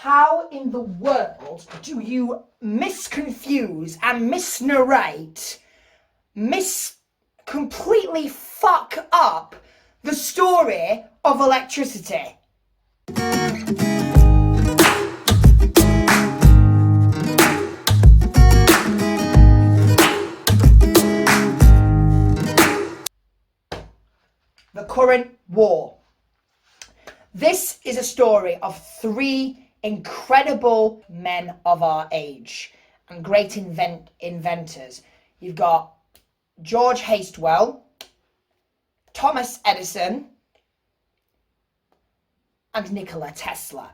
How in the world do you misconfuse and misnarrate, completely fuck up the story of electricity? The current war. This is a story of three incredible men of our age and great inventors. You've got George Hastwell, Thomas Edison, and Nikola Tesla.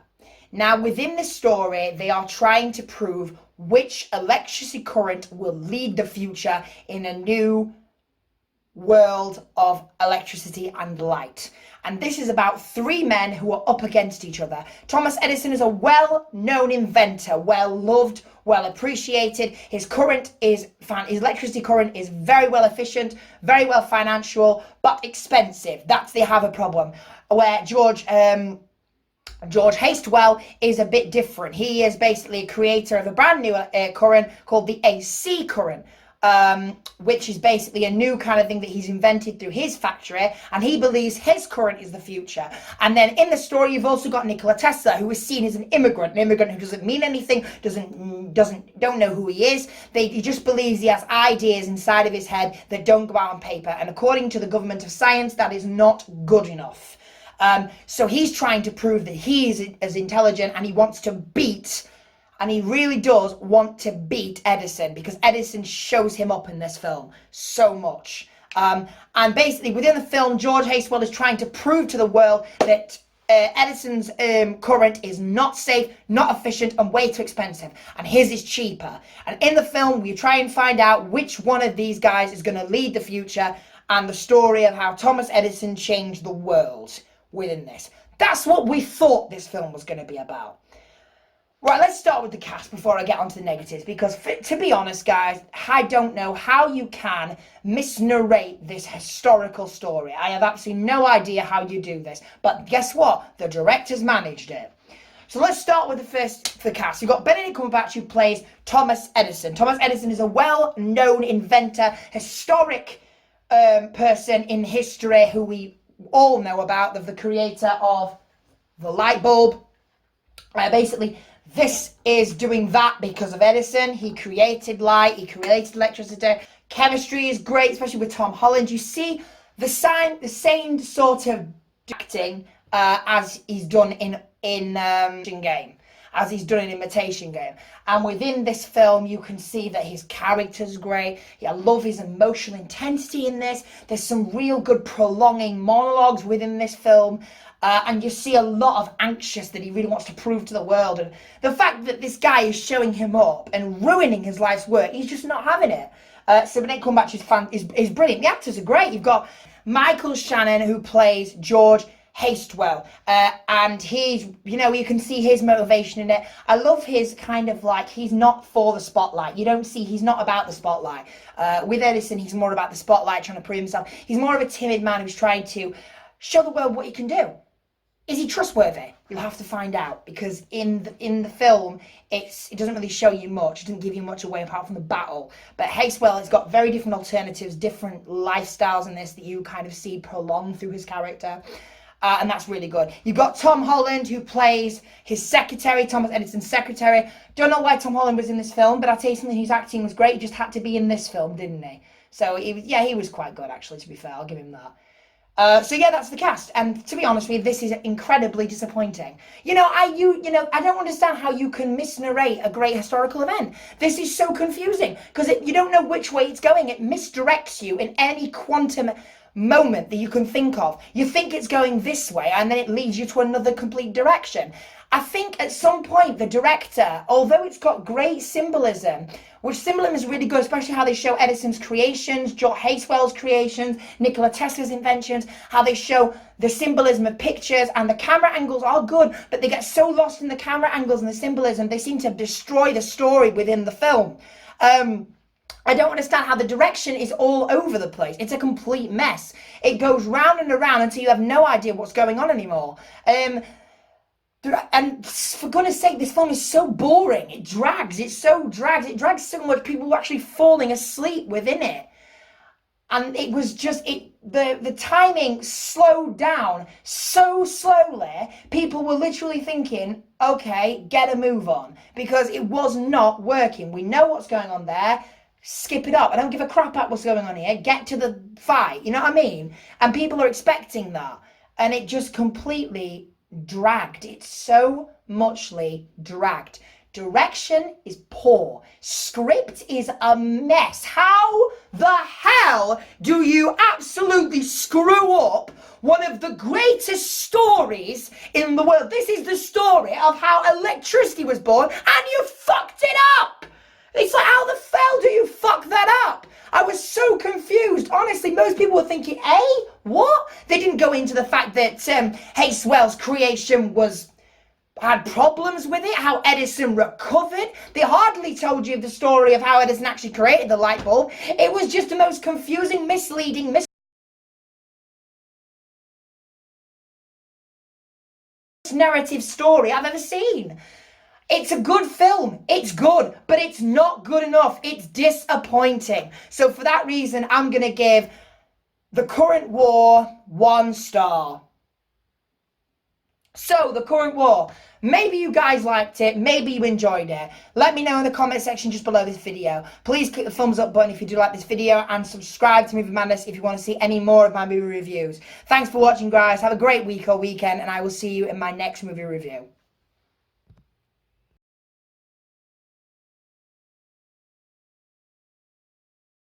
Now, within this story, they are trying to prove which electricity current will lead the future in a new world of electricity and light. And this is about three men who are up against each other. Thomas Edison is a well-known inventor, well-loved, well-appreciated. His electricity current is very well efficient, very well financial, but expensive. They have a problem. Where George Hastwell is a bit different. He is basically a creator of a brand new current called the AC current. Which is basically a new kind of thing that he's invented through his factory, and he believes his current is the future. And then in the story, you've also got Nikola Tesla, who is seen as an immigrant who doesn't mean anything, don't know who he is. He just believes he has ideas inside of his head that don't go out on paper. And according to the government of science, that is not good enough. So he's trying to prove that he is as intelligent, and he wants to beat. And he really does want to beat Edison, because Edison shows him up in this film so much. And basically within the film, George Hastwell is trying to prove to the world that Edison's current is not safe, not efficient, and way too expensive. And his is cheaper. And in the film, we try and find out which one of these guys is going to lead the future, and the story of how Thomas Edison changed the world within this. That's what we thought this film was going to be about. Right, let's start with the cast before I get onto the negatives, because to be honest, guys, I don't know how you can misnarrate this historical story. I have absolutely no idea how you do this, but guess what? The directors managed it. So let's start with the cast. You've got Benedict Cumberbatch, who plays Thomas Edison. Thomas Edison is a well-known inventor, historic person in history who we all know about, the creator of the light bulb. Basically, this is doing that because of Edison. He created light, he created electricity. Chemistry is great, especially with Tom Holland. You see the same sort of acting as he's done in Imitation Game. And within this film, you can see that his character's great. I love his emotional intensity in this. There's some real good prolonging monologues within this film. And you see a lot of anxious that he really wants to prove to the world. And the fact that this guy is showing him up and ruining his life's work, he's just not having it. So Benedict Cumberbatch is brilliant. The actors are great. You've got Michael Shannon, who plays George Hastwell. And he's, you can see his motivation in it. I love his kind of he's not for the spotlight. He's not about the spotlight. With Edison, he's more about the spotlight, trying to prove himself. He's more of a timid man who's trying to show the world what he can do. Is he trustworthy? You'll have to find out, because in the film, it doesn't really show you much. It doesn't give you much away apart from the battle. But Hastwell has got very different alternatives, different lifestyles in this that you kind of see prolonged through his character. And that's really good. You've got Tom Holland, who plays his secretary, Thomas Edison's secretary. Don't know why Tom Holland was in this film, but I'll tell you something, his acting was great. He just had to be in this film, didn't he? So, he was quite good, actually, to be fair. I'll give him that. So that's the cast, and to be honest with you, this is incredibly disappointing. I don't understand how you can misnarrate a great historical event. This is so confusing, because you don't know which way it's going. It misdirects you in any quantum moment that you can think of. You think it's going this way, and then it leads you to another complete direction. I think at some point the director, although it's got great symbolism, which symbolism is really good, especially how they show Edison's creations, George Hastwell's creations, Nikola Tesla's inventions, how they show the symbolism of pictures, and the camera angles are good, but they get so lost in the camera angles and the symbolism, they seem to destroy the story within the film. I don't understand how the direction is all over the place. It's a complete mess. It goes round and around until you have no idea what's going on anymore. And And for goodness sake, this film is so boring. It drags. It drags so much. People were actually falling asleep within it. And it was just, the timing slowed down so slowly, people were literally thinking, okay, get a move on, because it was not working. We know what's going on there. Skip it up. I don't give a crap about what's going on here. Get to the fight. You know what I mean? And people are expecting that. And it just completely dragged. It's so muchly dragged. Direction is poor. Script is a mess. How the hell do you absolutely screw up one of the greatest stories in the world? This is the story of how electricity was born, and you fucked it up! It's like, how the hell do you fuck that up? I was so confused. Honestly, most people were thinking, what? They didn't go into the fact that H. Wells' creation had problems with it, how Edison recovered. They hardly told you the story of how Edison actually created the light bulb. It was just the most confusing, misleading, narrative story I've ever seen. It's a good film. It's good, but it's not good enough. It's disappointing. So for that reason, I'm going to give The Current War 1 star. So, The Current War. Maybe you guys liked it. Maybe you enjoyed it. Let me know in the comment section just below this video. Please click the thumbs up button if you do like this video, and subscribe to Movie Madness if you want to see any more of my movie reviews. Thanks for watching, guys. Have a great week or weekend, and I will see you in my next movie review.